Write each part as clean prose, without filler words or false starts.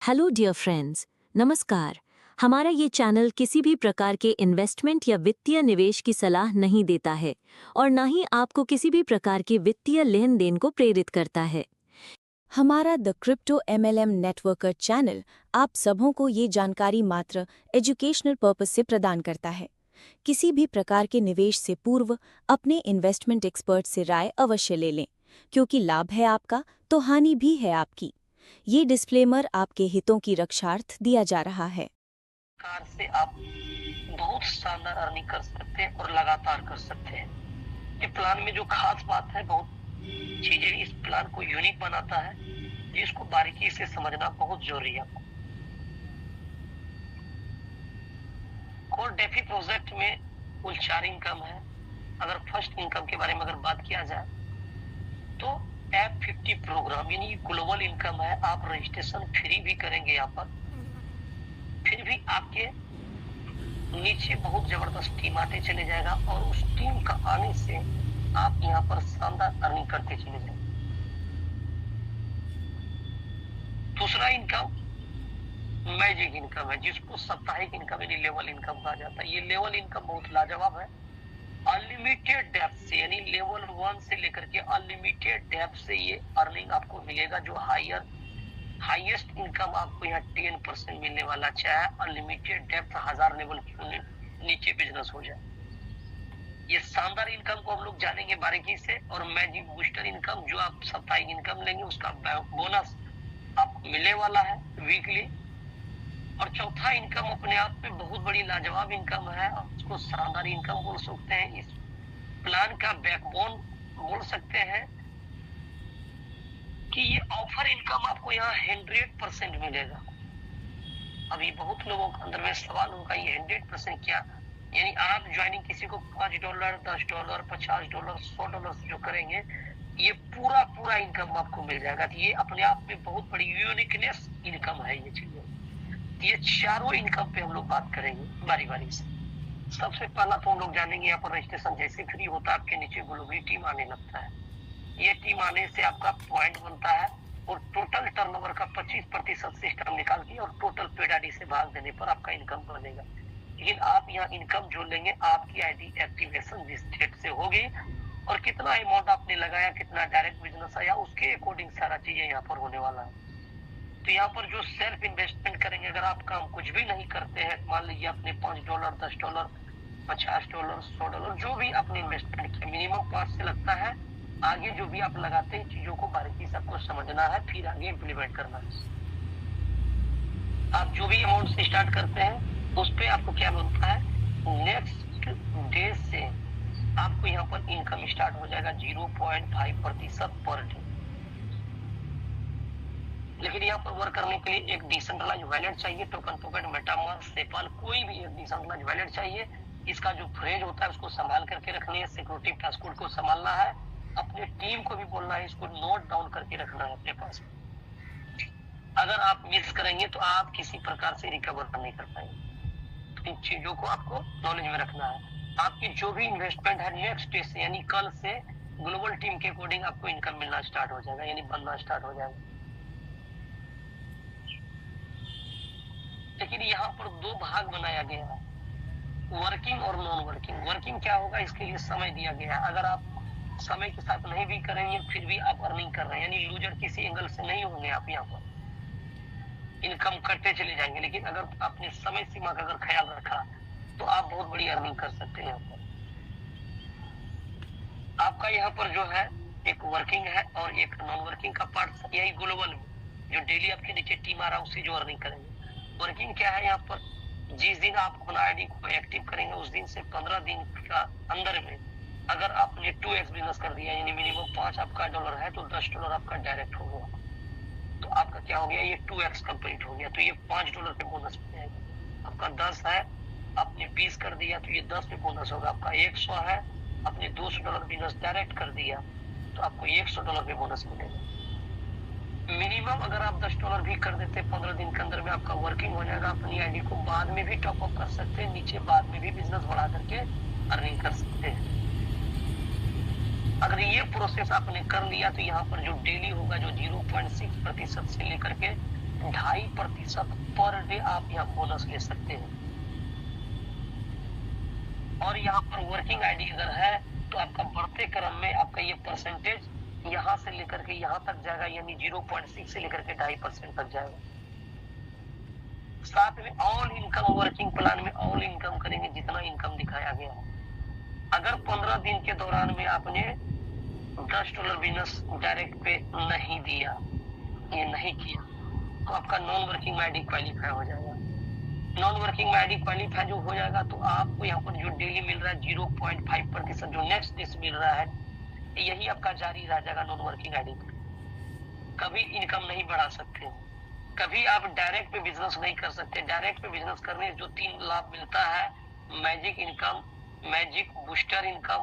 Hello dear friends, नमस्कार। हमारा ये चैनल किसी भी प्रकार के इन्वेस्टमेंट या वित्तीय निवेश की सलाह नहीं देता है और ना ही आपको किसी भी प्रकार के वित्तीय लेन देन को प्रेरित करता है। हमारा the crypto MLM networker channel आप सबों को ये जानकारी मात्र एजुकेशनल पर्पस से प्रदान करता है। किसी भी प्रकार के निवेश से पूर्व अपने इन्वेस्टमेंट एक्सपर्ट से राय अवश्य ले लें, क्योंकि लाभ है आपका तो हानि भी है आपकी। ये डिस्क्लेमर आपके हितों की रक्षार्थ दिया जा रहा है। कार से आप बहुत शानदार अर्निंग कर सकते हैं और लगातार कर सकते हैं। ये प्लान में जो खास बात है, बहुत चीजें इस प्लान को यूनिक बनाता है, जिसको बारीकी से समझना बहुत जरूरी है। कोर डेफी प्रोजेक्ट में कुल 4 इनकम है। अगर फर्स्ट इनकम के बारे में अगर बात किया जाए तो F50 प्रोग्राम यानी ग्लोबल इनकम है। आप रजिस्ट्रेशन फ्री भी करेंगे यहाँ पर, फिर भी आपके नीचे बहुत जबरदस्त टीम आते चले जाएगा और उस टीम का आने से आप यहाँ पर शानदार अर्निंग करते चले जाएंगे। दूसरा इनकम मैजिक इनकम है, जिसको साप्ताहिक इनकम यानी लेवल इनकम कहा जाता है। ये लेवल इनकम बहुत लाजवाब है। अनलिमिटेड डेप्थ से यानी लेवल 1 से लेकर के अनलिमिटेड डेप्थ से ये अर्निंग आपको मिलेगा। जो हाईएस्ट इनकम आपको यहाँ 10% मिलने वाला, चाहे अनलिमिटेड डेप्थ 1000 लेवल क्यों नीचे बिजनेस हो जाए। ये शानदार इनकम को हम लोग जानेंगे बारीकी से। और मैजिक बूस्टर इनकम जो आप साप्ताहिक इनकम लेंगे उसका बोनस आपको मिलने वाला है वीकली। और चौथा इनकम अपने आप में बहुत बड़ी लाजवाब इनकम है, उसको शानदार इनकम बोल सकते हैं। इस प्लान का बैकबोन बोल सकते हैं कि ये ऑफर इनकम आपको यहाँ 100% मिलेगा। अभी बहुत लोगों के अंदर में सवाल होगा, ये 100% क्या, यानी आप ज्वाइनिंग किसी को $5, $10, $50, $100 जो करेंगे, ये पूरा इनकम आपको मिल जाएगा। तो ये अपने आप में बहुत बड़ी यूनिकनेस इनकम है ये चीजें। ये चारों इनकम पे हम लोग बात करेंगे बारी बारी से। सबसे पहला तो हम लोग जानेंगे यहाँ पर रजिस्ट्रेशन जैसे फ्री होता है, आपके नीचे ग्लोबल टीम आने लगता है। ये टीम आने से आपका पॉइंट बनता है और टोटल टर्नओवर का 25% सिस्टम निकाल के और टोटल पेड आईडी से भाग देने पर आपका इनकम बनेगा। लेकिन आप यहाँ इनकम जो लेंगे, आपकी आईडी एक्टिवेशन जिस डेट से होगी और कितना अमाउंट आपने लगाया, कितना डायरेक्ट बिजनेस आया, उसके अकॉर्डिंग सारा चीजें यहाँ पर होने वाला है। तो यहाँ पर जो सेल्फ इन्वेस्टमेंट करेंगे, अगर आप काम कुछ भी नहीं करते हैं, मान लीजिए आपने $5, $10, $50, $100 जो भी आपने इन्वेस्टमेंट किया, मिनिमम 5 से लगता है। आगे जो भी आप लगाते हैं चीजों को बारीकी से आपको समझना है, फिर आगे इम्प्लीमेंट करना है। आप जो भी अमाउंट से स्टार्ट करते हैं उस पे आपको क्या मिलता है, नेक्स्ट डे से आपको यहाँ पर इनकम स्टार्ट हो जाएगा 0.5% पर डे। लेकिन यहाँ पर वर्क करने के लिए एक डिसेंट्रलाइज वैलेट चाहिए, टोकन, मेटामास्क, पेपाल, कोई भी एक डिसेंट्रलाइज वैलेट चाहिए। इसका जो फ्रेज होता है उसको संभाल करके रखनी है, सिक्योरिटी पासकोड को संभालना है, अपने टीम को भी बोलना है, इसको नोट डाउन करके रखना है अपने पास। अगर आप मिस करेंगे तो आप किसी प्रकार से रिकवर नहीं कर पाएंगे। तो इन चीजों को आपको नॉलेज में रखना है। आपकी जो भी इन्वेस्टमेंट है, नेक्स्ट डे से यानी कल से ग्लोबल टीम के अकॉर्डिंग आपको इनकम मिलना स्टार्ट हो जाएगा, यानी बनना स्टार्ट हो जाएगा। लेकिन यहाँ पर 2 भाग बनाया गया है, वर्किंग और नॉन वर्किंग। वर्किंग क्या होगा, इसके लिए समय दिया गया है। अगर आप समय के साथ नहीं भी करेंगे फिर भी आप अर्निंग कर रहे हैं, यानी लूजर किसी एंगल से नहीं होंगे आप। यहाँ पर इनकम करते चले जाएंगे, लेकिन अगर आपने समय सीमा का अगर ख्याल रखा तो आप बहुत बड़ी अर्निंग कर सकते हैं। यहाँ पर आपका यहाँ पर जो है एक वर्किंग है और एक नॉन वर्किंग का पार्ट, यही ग्लोबल में जो डेली आपके नीचे टीम आ रहा है उससे जो अर्निंग करेंगे। वर्किंग क्या है, यहाँ पर जिस दिन आप अपना आईडी को एक्टिव करेंगे उस दिन से 15 दिन का अंदर में अगर आपने 2x बिजनेस कर दिया, यानी मिनिमम 5 आपका डॉलर है तो $10 आपका डायरेक्ट हो गया, तो आपका क्या हो गया, ये 2x कंप्लीट हो गया। तो ये $5 पे बोनस मिल जाएगा। आपका 10 है, आपने 20 कर दिया तो ये 10 पे बोनस होगा। आपका 100 है, आपने $200 बिजनेस डायरेक्ट कर दिया तो आपको $100 पे बोनस मिलेगा। मिनिमम अगर आप $10 भी कर देते 15 दिन के अंदर में आपका वर्किंग हो जाएगा। अपनी आईडी को बाद में भी टॉप अप कर सकते हैं, नीचे बाद में भी बिजनेस बढ़ा करके अर्निंग कर सकते हैं। अगर ये प्रोसेस आपने कर लिया तो यहाँ पर जो डेली होगा, जो 0.6% से लेकर के 2.5% पर डे आप यहाँ बोनस ले सकते हैं। और यहाँ पर वर्किंग आईडी अगर है तो आपका बढ़ते क्रम में आपका ये परसेंटेज यहाँ से लेकर के यहाँ तक जाएगा, यानी 0.6 से लेकर के 2.5% तक जाएगा। साथ में ऑल इनकम वर्किंग प्लान में ऑल इनकम करेंगे जितना इनकम दिखाया गया है। अगर 15 दिन के दौरान में आपने $10 बिजनेस डायरेक्ट पे नहीं दिया, ये नहीं किया, तो आपका नॉन वर्किंग में आईडी क्वालिफाई हो जाएगा। नॉन वर्किंग में आईडी क्वालिफाई जो हो जाएगा तो आपको यहाँ पर जो डेली मिल रहा है 0.5% जो नेक्स्ट डे मिल रहा है, यही आपका जारी रह जाएगा नॉन वर्किंग आईडी पर। कभी इनकम नहीं बढ़ा सकते, कभी आप डायरेक्ट पे बिजनेस नहीं कर सकते। डायरेक्ट पे बिजनेस करने जो 3 लाभ मिलता है, magic income, magic booster income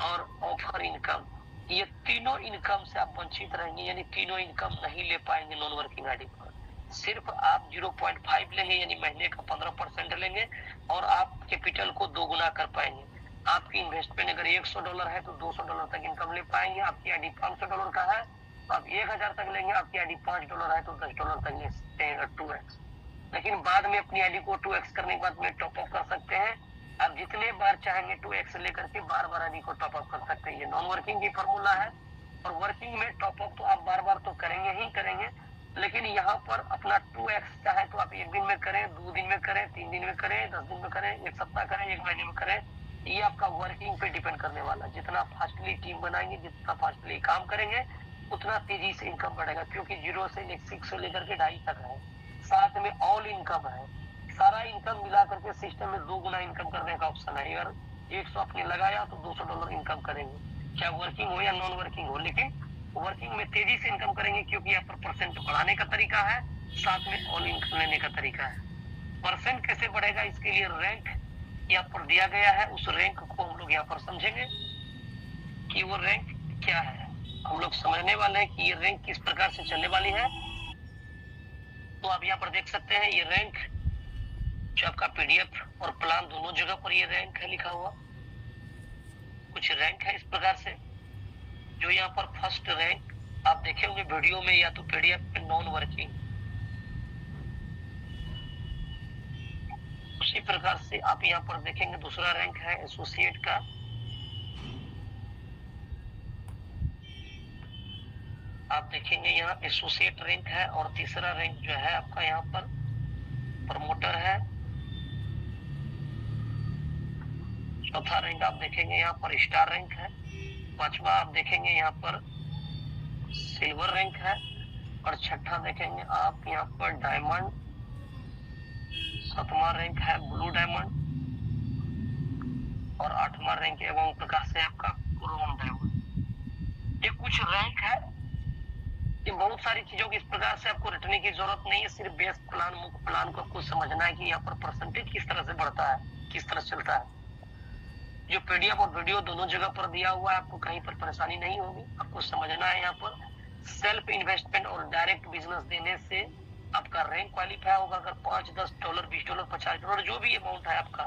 और ऑफर इनकम, ये तीनों इनकम से आप वंचित रहेंगे, यानी तीनों इनकम नहीं ले पाएंगे नॉन वर्किंग आईडी पर। सिर्फ आप 0.5 लेंगे, यानी महीने का 15% लेंगे और आप कैपिटल को दोगुना कर पाएंगे। आपकी इन्वेस्टमेंट अगर $100 है तो $200 तक इनकम ले पाएंगे। आपकी आईडी $500 का है तो आप 1000 तक लेंगे। आपकी आईडी $5 है तो $10 तक ले सकते हैं, 2x। लेकिन बाद में अपनी आईडी को 2x करने के बाद में टॉप अप कर सकते हैं। आप जितने बार चाहेंगे 2x लेकर के बार बार आईडी को टॉप अप कर सकते हैं। ये नॉन वर्किंग की फॉर्मूला है। और वर्किंग में टॉप अप तो आप बार बार तो करेंगे ही करेंगे, लेकिन यहाँ पर अपना 2x चाहे तो आप 1 दिन में करें, 2 दिन में करें, 3 दिन में करें, 10 दिन में करें, 1 सप्ताह करें, 1 महीने में करें, ये आपका वर्किंग पे डिपेंड करने वाला। जितना फास्टली टीम बनाएंगे, जितना फास्टली काम करेंगे, उतना तेजी से इनकम बढ़ेगा, क्योंकि 0 से 6 से लेकर के 2.5 तक है। साथ में ऑल इनकम है, सारा इनकम मिला करके सिस्टम में 2 गुना इनकम करने का ऑप्शन है। अगर 100 आपने लगाया तो $200 इनकम करेंगे, चाहे वर्किंग हो या नॉन वर्किंग हो। लेकिन वर्किंग में तेजी से इनकम करेंगे, क्योंकि यहाँ पर परसेंट बढ़ाने का तरीका है, साथ में ऑल इनकम लेने का तरीका है। परसेंट कैसे बढ़ेगा, इसके लिए रैंक यहाँ पर दिया गया है। उस रैंक को हम लोग यहाँ पर समझेंगे कि वो रैंक क्या है। हम लोग समझने वाले हैं कि ये रैंक किस प्रकार से चलने वाली है। तो आप यहाँ पर देख सकते हैं ये रैंक, जो आपका PDF और प्लान दोनों जगह पर ये रैंक है लिखा हुआ। कुछ रैंक है इस प्रकार से, जो यहाँ पर फर्स्ट रैंक आप देखे होंगे वीडियो में या तो PDF पे, नॉन वर्किंग। उसी प्रकार से आप यहाँ पर देखेंगे दूसरा रैंक है एसोसिएट का। आप देखेंगे यहाँ एसोसिएट रैंक है। और तीसरा रैंक जो है आपका यहाँ पर प्रमोटर है। चौथा रैंक आप देखेंगे यहाँ पर स्टार रैंक है। पांचवा आप देखेंगे यहाँ पर सिल्वर रैंक है। और छठा देखेंगे आप यहाँ पर डायमंड। सातवां रैंक है ब्लू डायमंड। और 8वां रैंक एवं प्रकार से आपका क्रोम डायमंड। ये कुछ रैंक है। ये बहुत सारी चीजों की इस प्रकार से आपको रटने की जरूरत नहीं है। सिर्फ बेस प्लान, मुख्य प्लान को आपको समझना है कि यहाँ पर परसेंटेज किस तरह से बढ़ता है, किस तरह चलता है। जो PDF और वीडियो दोनों जगह पर दिया हुआ है, आपको कहीं पर परेशानी नहीं होगी। आपको समझना है यहाँ पर सेल्फ इन्वेस्टमेंट और डायरेक्ट बिजनेस देने से आपका रैंक क्वालिफाई होगा। अगर $5, $10, $20, $50 जो भी अमाउंट है आपका,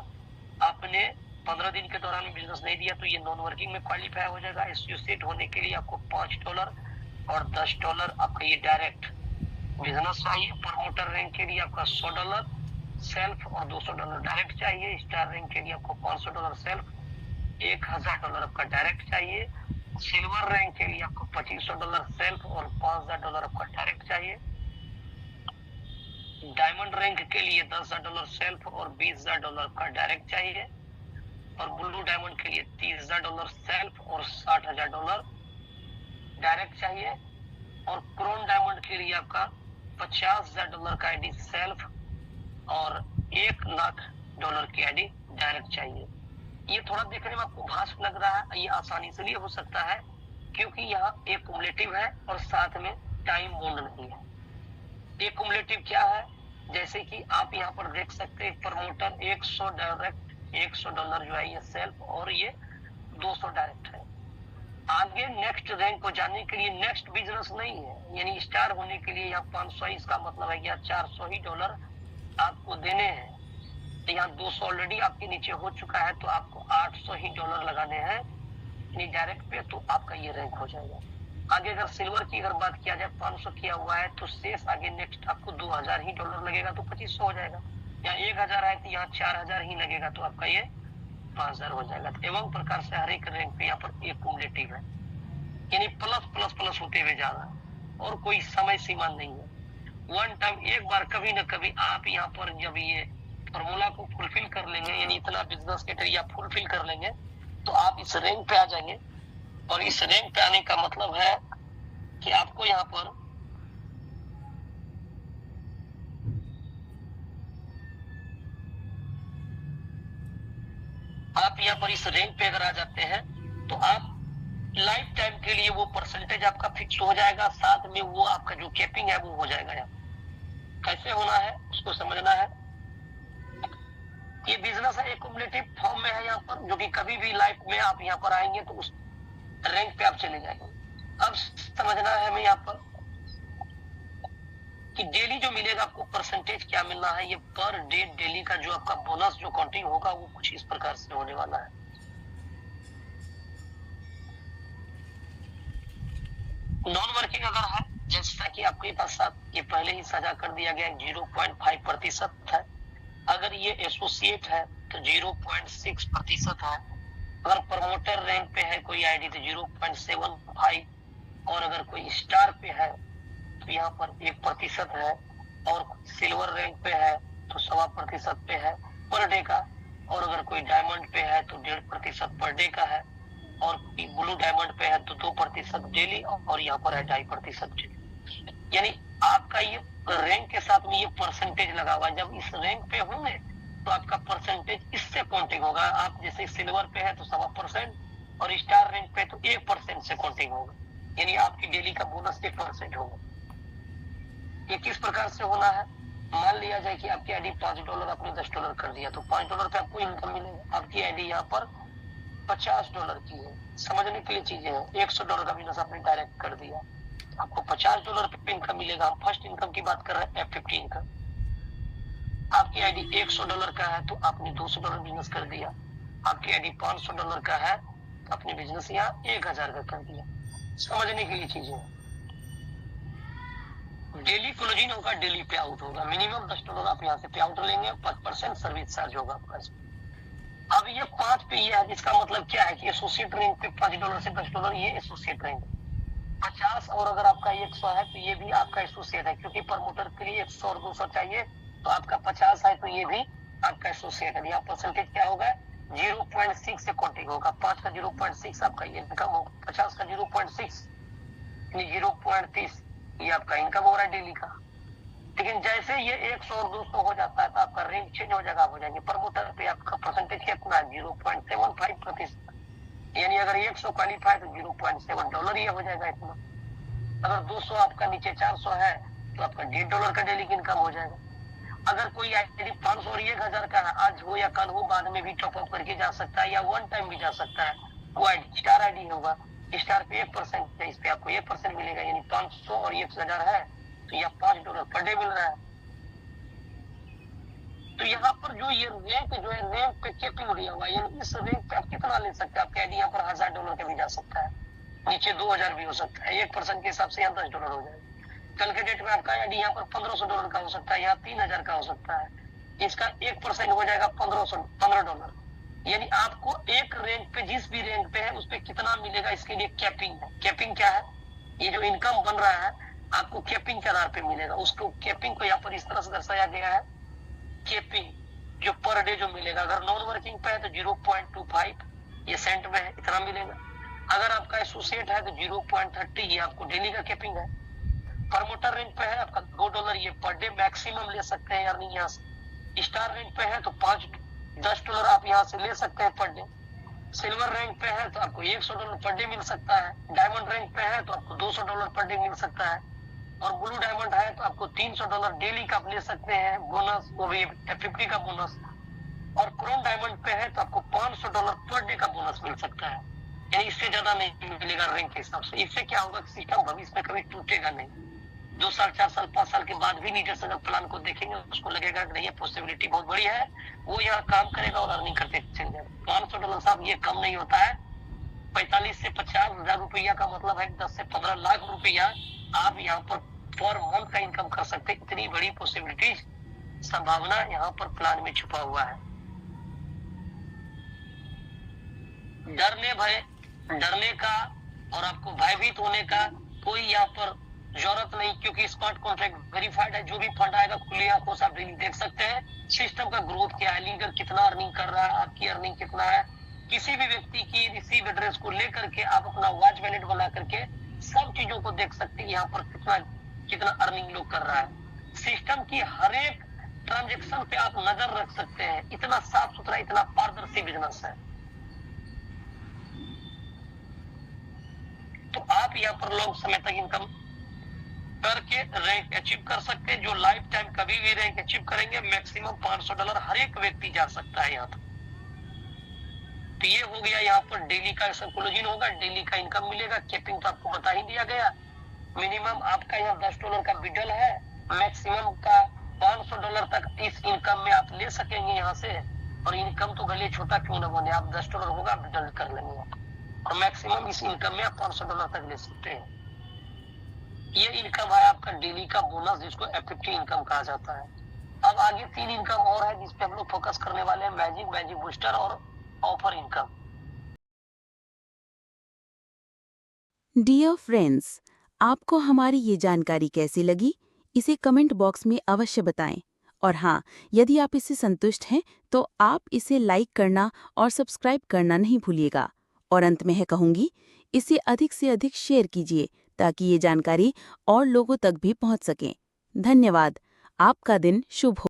आपने 15 दिन के दौरान बिजनेस नहीं दिया तो ये नॉन वर्किंग में क्वालिफाई हो जाएगा। एसोसिएट होने के लिए आपको $5 और $10 आपका ये डायरेक्ट बिजनेस चाहिए। प्रमोटर रैंक के लिए आपका $100 सेल्फ और $200 डायरेक्ट चाहिए। स्टार रैंक के लिए आपको $500 सेल्फ, $1000 आपका डायरेक्ट चाहिए। सिल्वर रैंक के लिए आपको $2500 सेल्फ और $5000 आपका डायरेक्ट चाहिए। डायमंड रैंक के लिए $10000 सेल्फ और $20000 आपका डायरेक्ट चाहिए। और ब्लू डायमंड के लिए $30000 सेल्फ और $60000 डायरेक्ट चाहिए। और क्रोम डायमंड के लिए आपका $50000 का आईडी सेल्फ और $1,00,000 की आईडी डायरेक्ट चाहिए। ये थोड़ा देखने में आपको भास्ट लग रहा है, ये आसानी से लिए हो सकता है क्योंकि यहाँ एक कुमुलेटिव है और साथ में टाइम बाउंड नहीं है। एक कुमुलेटिव क्या है, जैसे कि आप यहाँ पर देख सकते हैं प्रमोटर 100 डायरेक्ट, $100 जो है ये सेल्फ और ये 200 डायरेक्ट है। आगे नेक्स्ट रैंक को जाने के लिए नेक्स्ट बिजनेस नहीं है, यानी स्टार होने के लिए यहाँ 500 ही, इसका मतलब है कि यहाँ $400 ही आपको देने हैं। तो यहाँ 200 ऑलरेडी आपके नीचे हो चुका है, तो आपको $800 ही लगाने हैं यानी डायरेक्ट पे, तो आपका ये रैंक हो जाएगा। आगे अगर सिल्वर की अगर बात किया जाए 500 किया हुआ है तो शेष आगे नेक्स्ट आपको 2000 ही डॉलर लगेगा तो 2500 हो जाएगा। यहाँ 1000 है तो यहाँ 4000 ही लगेगा तो आपका ये 5000 हो जाएगा। तो एवं प्रकार से हर एक रैंक पे यहाँ पर एक कुमुलेटिव है, यानी प्लस प्लस प्लस होते हुए जा रहा है और कोई समय सीमा नहीं है। वन टाइम एक बार कभी न कभी आप यहाँ पर जब ये फॉर्मूला को फुलफिल कर लेंगे, यानी इतना बिजनेस क्राइटेरिया फुलफिल कर लेंगे तो आप इस रैंक पे आ जाएंगे। और इस रैंक पे आने का मतलब है कि आपको यहाँ पर इस रैंक पे अगर आ जाते हैं तो आप लाइफ टाइम के लिए वो परसेंटेज आपका फिक्स हो जाएगा, साथ में वो आपका जो कैपिंग है वो हो जाएगा। यहाँ कैसे होना है उसको समझना है। ये बिजनेस है, एक कुमुलेटिव फॉर्म में है यहाँ पर, जो कि कभी भी लाइफ में आप यहाँ पर आएंगे तो उस रैंक पे आप चले जाएंगे। अब समझना है हमें यहाँ पर कि डेली जो मिलेगा आपको परसेंटेज क्या मिलना है। ये पर डे डेली का जो आपका बोनस जो काउंटिंग होगा वो कुछ इस प्रकार से होने वाला है। नॉन वर्किंग अगर है, जैसा कि आपके पास ये पहले ही साझा कर दिया गया 0.5% है। अगर ये एसोसिएट है तो 0.6% है। अगर प्रमोटर रैंक पे है कोई आईडी तो 0.75, और अगर कोई स्टार पे है तो यहाँ पर 1% है, और सिल्वर रैंक पे है तो 1.25% पे है पर डे का, और अगर कोई डायमंड पे है तो 1.5% पर डे का है, और ब्लू डायमंड पे है तो 2% डेली, और यहाँ पर है 2.5% डेली। यानी आपका ये रैंक के साथ में ये परसेंटेज लगा हुआ है। जब इस रैंक पे होंगे तो आपका परसेंटेज इससे काउंटिंग होगा। आप जैसे सिल्वर पे है तो 1.25% और स्टार रैंक पे तो 1% से काउंटिंग होगा, यानी आपकी डेली का बोनस 1% होगा। ये किस प्रकार से होना है, मान लिया जाए कि आपकी आईडी $5 आपने $10 कर दिया तो $5 पे आपको इनकम मिलेगा। आपकी आईडी यहाँ पर $50 की है, समझने के लिए चीजें हैं। $100 का बिजनेस आपने डायरेक्ट कर दिया, आपको $50 पे इनकम मिलेगा। हम फर्स्ट इनकम की बात कर रहे हैं, F50 इनकम। आपकी आईडी $100 का है तो आपने $200 बिजनेस कर दिया। आपकी आईडी $500 का है तो आपने बिजनेस यहाँ 1000 का कर दिया। समझने के लिए चीजें हैं। डेली क्लोजिंग होगा, डेली पे आउट होगा। मिनिमम $10 आप यहाँ से पे आउट लेंगे, 5% सर्विस चार्ज होगा आपका। अब ये 5 पे ये है, जिसका मतलब क्या है कि एसोसिएट रैंक पे $5 से $10 ये एसोसिएट रैंक। 50 और अगर आपका 100 है तो ये भी आपका एसोसिएट है, क्योंकि प्रमोटर के लिए 100 और 200 चाहिए, तो आपका 50 है तो ये भी आपका एसोसिएट है। यहाँ परसेंटेज क्या होगा, 0.6 से काउंटिंग होगा। 5 का 0.6 आपका ये इनकम होगा, 50 का 0.6 0.30 ये आपका इनकम हो रहा है डेली का। लेकिन जैसे ये 100 और 200 हो जाता है तो आपका रैंक चेंज हो जाएगा, हो जाएंगे। प्रमोटर पे आपका परसेंटेज कितना है, 0.75%। यानी अगर 100 क्वालिफाई तो $0.7 ये हो जाएगा इतना। अगर 200 आपका नीचे 400 है तो आपका $1.5 का डेली की इनकम हो जाएगा। अगर कोई आईडी 500 और 1000 का है, आज हो या कल हो, बाद में भी टॉपअप करके जा सकता है या वन टाइम भी जा सकता है, वो आईडी स्टार आईडी होगा। स्टार पे 1% है, इस पे आपको 1% मिलेगा। यानी 500 और 1000 है तो यह $5 पर डे मिल रहा है। तो यहाँ पर जो ये रैंक जो है, रैंक पे कैपिंग दिया हुआ है, यानी इस रैंक पे आप कितना ले सकते हैं। आपके आईडी यहाँ पर $1000 का भी जा सकता है, नीचे 2000 भी हो सकता है। 1% के हिसाब से यहाँ $10 हो जाएगा। कल के डेट में आपका आईडी यहाँ पर $1500 का हो सकता है, यहाँ 3000 का हो सकता है। इसका 1% हो जाएगा $15। यानी आपको एक रैंक पे, जिस भी रैंक पे है उस पे कितना मिलेगा, इसके लिए कैपिंग है। कैपिंग क्या है, ये जो इनकम बन रहा है आपको कैपिंग के आधार पे मिलेगा। उसको कैपिंग को यहाँ पर इस तरह से दर्शाया गया है, कैपिंग जो पर डे जो मिलेगा। अगर नॉन वर्किंग पे है तो 0.25 ये सेंट में है, इतना मिलेगा। अगर आपका एसोसिएट है तो 0.30 ये आपको डेली का कैपिंग है। प्रमोटर रैंक पे है आपका $2 ये पर डे मैक्सिमम ले सकते हैं अर्निंग यहाँ से। स्टार रैंक पे है तो $10 आप यहाँ से ले सकते हैं पर डे। सिल्वर रैंक पे है तो आपको $100 पर डे मिल सकता है। डायमंड रैंक पे है तो आपको $200 पर डे मिल सकता है। और ब्लू डायमंड है तो आपको $300 डेली का आप ले सकते हैं बोनस, वो भी F50 का बोनस। और क्रोम डायमंड पे है तो आपको $500 पर डे का बोनस मिल सकता है। यानी इससे ज्यादा नहीं मिलेगा रैंक के हिसाब से। इससे क्या होगा कि सिस्टम भविष्य में कभी टूटेगा नहीं। 2 साल 4 साल 5 साल के बाद भी लीडर्स अगर प्लान को देखेंगे उसको लगेगा कि नहीं ये पॉसिबिलिटी बहुत बड़ी है, वो यहाँ काम करेगा और अर्निंग करते चल जाएगा। $500 साहब ये कम नहीं होता है, 45 से 50,000 रुपया का मतलब है 10 से 15 लाख रुपया आप यहाँ पर पर मंथ का इनकम कर सकते हैं। इतनी बड़ी पॉसिबिलिटीज, संभावना यहाँ पर प्लान में छुपा हुआ है। डरने का और आपको भयभीत होने का कोई यहाँ पर जरूरत नहीं, क्योंकि स्मार्ट कॉन्ट्रैक्ट वेरीफाइड है। जो भी फंड आएगा खुली आंखों से आप डेली देख सकते हैं सिस्टम का ग्रोथ क्या है, लीडर कितना अर्निंग कर रहा है, आपकी अर्निंग कितना है। किसी भी व्यक्ति की रिसीव एड्रेस को लेकर के आप अपना वॉच वैलेट बना करके सब चीजों को देख सकते हैं, यहाँ पर कितना अर्निंग लोग कर रहा है। सिस्टम की हर एक ट्रांजेक्शन पे आप नजर रख सकते हैं। इतना साफ सुथरा, इतना पारदर्शी बिजनेस है। तो आप यहाँ पर लॉन्ग समय तक इनकम करके रैंक अचीव कर सकते हैं। जो लाइफ टाइम कभी भी रैंक अचीव करेंगे, मैक्सिमम $500 हर एक व्यक्ति जा सकता है यहाँ तक। तो ये हो गया यहाँ पर डेली का सर्कुलोजिन होगा, डेली का इनकम मिलेगा। कैपिंग तो आपको बता ही दिया गया। मिनिमम आपका यहाँ $10 का बिडल है, मैक्सिमम का $500 तक इस इनकम में आप ले सकेंगे यहाँ से। और इनकम तो भले छोटा क्यों ना बने, आप $10 होगा बिडल कर लेंगे और मैक्सिमम इस इनकम में आप $500 तक ले सकते हैं। ये इनकम है आपका डेली का बोनस, जिसको एफिफ्टी इनकम कहा जाता है। अब आगे 3 इनकम और है जिसपे हम लोग फोकस करने वाले हैं, मैजिक बूस्टर और ऑफर इनकम। डियर फ्रेंड्स, आपको हमारी ये जानकारी कैसी लगी, इसे कमेंट बॉक्स में अवश्य बताएं। और हाँ, यदि आप इससे संतुष्ट हैं तो आप इसे लाइक करना और सब्सक्राइब करना नहीं भूलिएगा। और अंत में कहूँगी, इसे अधिक से अधिक शेयर कीजिए ताकि ये जानकारी और लोगों तक भी पहुँच सके। धन्यवाद। आपका दिन शुभ हो।